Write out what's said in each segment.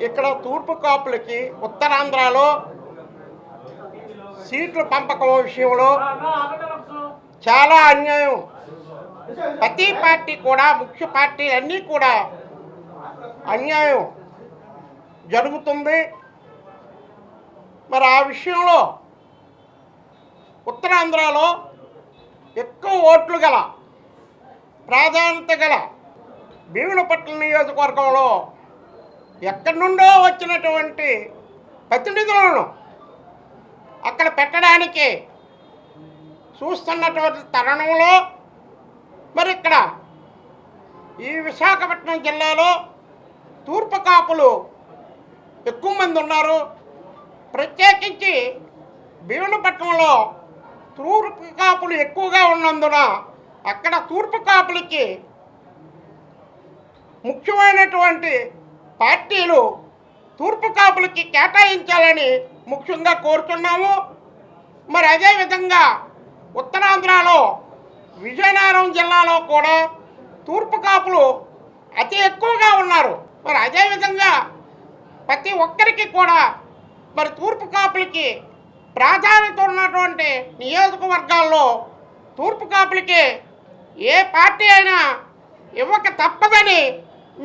ఇక్కడ తూర్పు కాపులకి ఉత్తరాంధ్రలో సీట్ల పంపకం విషయంలో చాలా అన్యాయం. ప్రతి పార్టీ కూడా, ముఖ్య పార్టీలు అన్నీ కూడా అన్యాయం జరుగుతుంది. మరి ఆ విషయంలో ఉత్తరాంధ్రలో ఎక్కువ ఓట్లు గల, ప్రాధాన్యత గల భీములపట్నం నియోజకవర్గంలో ఎక్కడి నుండో వచ్చినటువంటి ప్రతినిధులను అక్కడ పెట్టడానికి చూస్తున్నటువంటి తరుణంలో మరి ఇక్కడ ఈ విశాఖపట్నం జిల్లాలో తూర్పు కాపులు ఎక్కువ మంది ఉన్నారు. ప్రత్యేకించి భీములపట్నంలో తూర్పు కాపులు ఎక్కువగా ఉన్నందున అక్కడ తూర్పు కాపులకి ముఖ్యమైనటువంటి పార్టీలు తూర్పు కాపులకి కేటాయించాలని ముఖ్యంగా కోరుతున్నాము. మరి అదేవిధంగా ఉత్తరాంధ్రలో విజయనగరం జిల్లాలో కూడా తూర్పు కాపులు అతి ఎక్కువగా ఉన్నారు. మరి అదేవిధంగా ప్రతి ఒక్కరికి కూడా మరి తూర్పు కాపులకి ప్రాధాన్యత ఉన్నటువంటి నియోజకవర్గాల్లో తూర్పు కాపులకి ఏ పార్టీ అయినా ఇవ్వక తప్పదని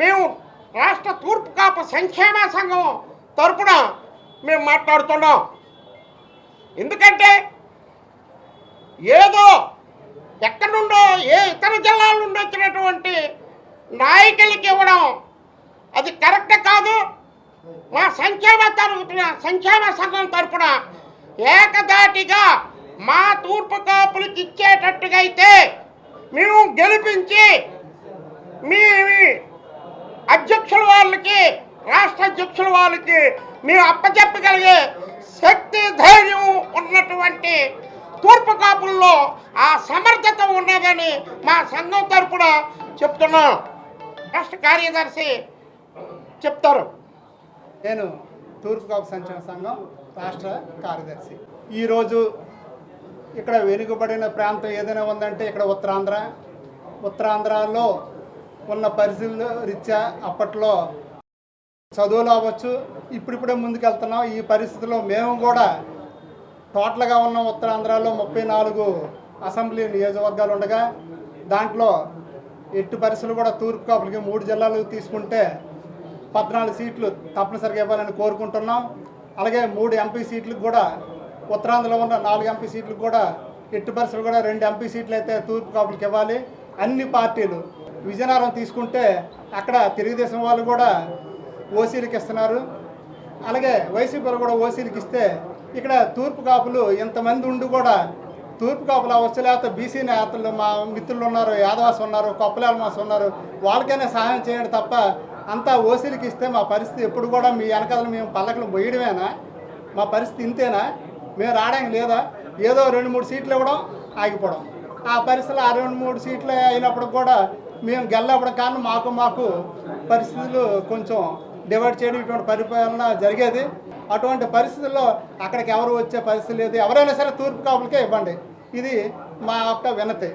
మేము రాష్ట్ర తూర్పు కాపు సంక్షేమ సంఘం తరపున మేము మాట్లాడుతున్నాం. ఎందుకంటే ఏదో ఎక్కడి నుండో ఏ ఇతర జిల్లాల నుండి వచ్చినటువంటి నాయకులకి ఇవ్వడం అది కరెక్ట్ కాదు. మా సంక్షేమ సంఘం తరపున ఏకదాటిగా మా తూర్పు కాపులకి ఇచ్చేటట్టుగా అయితే మేము గెలిపించి మీ అధ్యక్షుల వాళ్ళకి, రాష్ట్ర అధ్యక్షుల వాళ్ళకి మేము అప్పచెప్పగలిగే శక్తి, ధైర్యం ఉన్నటువంటి తూర్పు కాపుల్లో ఆ సమర్థత ఉన్నదని మా సంఘం తరపున చెప్తున్నాం. రాష్ట్ర కార్యదర్శి చెప్తారు. నేను తూర్పు కాపు సంక్షేమ సంఘం రాష్ట్ర కార్యదర్శి. ఈరోజు ఇక్కడ వెనుకబడిన ప్రాంతం ఏదైనా ఉందంటే ఇక్కడ ఉత్తరాంధ్రలో ఉన్న పరిస్థితుల రీత్యా అప్పట్లో చదువులు అవ్వచ్చు, ఇప్పుడిప్పుడే ముందుకెళ్తున్నాం. ఈ పరిస్థితుల్లో మేము కూడా టోటల్గా ఉన్న ఉత్తరాంధ్రలో 34 అసెంబ్లీ నియోజకవర్గాలు ఉండగా దాంట్లో ఎట్టి పరిస్థితులు కూడా తూర్పు కాపులకి 3 జిల్లాలు తీసుకుంటే 14 సీట్లు తప్పనిసరిగా ఇవ్వాలని కోరుకుంటున్నాం. అలాగే 3 ఎంపీ సీట్లకు కూడా ఉత్తరాంధ్రలో ఉన్న 4 ఎంపీ సీట్లకు కూడా ఎట్టి పరిస్థితులు కూడా 2 ఎంపీ సీట్లు అయితే తూర్పు కాపులకి ఇవ్వాలి. అన్ని పార్టీలు విజయనగరం తీసుకుంటే అక్కడ తెలుగుదేశం వాళ్ళు కూడా ఓసీలకు ఇస్తున్నారు. అలాగే వైసీపీ కూడా ఓసీలకు ఇస్తే ఇక్కడ తూర్పు కాపులు ఇంతమంది ఉండి కూడా తూర్పు కాపులు అవ్వచ్చు, లేకపోతే బీసీ నేతలు మా మిత్రులు ఉన్నారు, యాదవాస్ ఉన్నారు, కొప్పలాల్మాస్ ఉన్నారు, వాళ్ళకైనా సహాయం చేయండి తప్ప అంతా ఓసీలకు ఇస్తే మా పరిస్థితి ఎప్పుడు కూడా మీ వెనకాల మేము పల్లకలు పోయడమేనా? మా పరిస్థితి ఇంతేనా? మేము రావడానికి లేదా? ఏదో 2-3 సీట్లు ఇవ్వడం, ఆగిపోవడం. ఆ పరిస్థితులు ఆ 2-3 సీట్లు అయినప్పుడు కూడా మేము గెలవడం కారణం మాకు పరిస్థితులు కొంచెం డివైడ్ చేయడం ఇటువంటి పరిపాలన జరిగేది. అటువంటి పరిస్థితుల్లో అక్కడికి ఎవరు వచ్చే పరిస్థితి లేదు. ఎవరైనా సరే తూర్పు కాపులకే ఇవ్వండి. ఇది మా యొక్క వినతి.